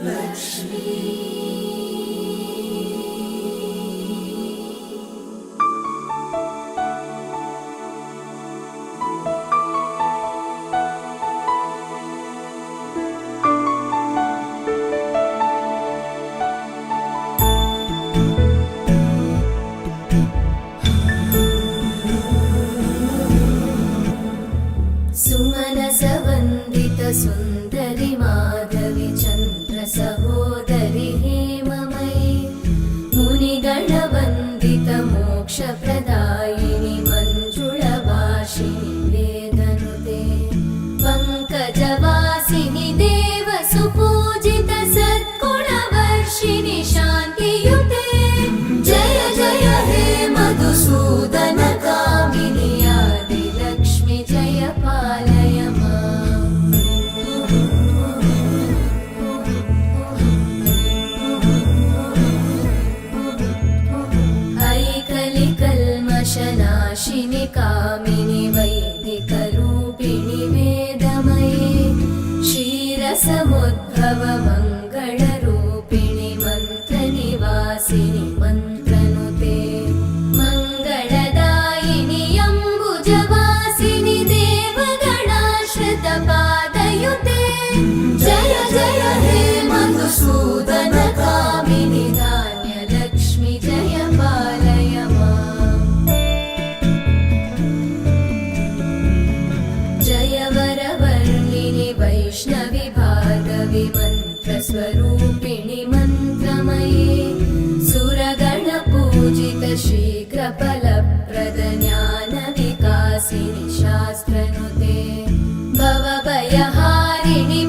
लक्ष्मी। सुमनसवन्दित सुन्दरि माधवि चन्द्र सहोदरि हेममयि मुनिगणवन्दित मोक्षप्रदायिनि मञ्जुळभाषिणि वेदनुते पङ्कजवासिनि देवसुपूजित सद्गुणवर्षिणि शान्तियुते जय जय हे मधुसूदन कामिनि आदिलक्ष्मि जय पालय माम्। ऐकलिकल्मषनाशिनि कामिनि वैदिकरूपिणि वेदमये क्षीरसमुद्भव मङ्गलरूपिणि मन्त्रनिवासिनि मन्त्रनुते मङ्गलदायिनि अम्बुजवासिनि देवगणाश्रितपादयुते जय जय हे मधुसूदन कामिनि धान्यलक्ष्मि जय पालय माम्। जय वरवर्णिनि वैष्णवि भार्गवि मन्त्रस्वरूपिणि मन्त्रमये सुरगणपूजित शीघ्रफलप्रद ज्ञानविकासिनि शास्त्रनुते भवभयहारिणि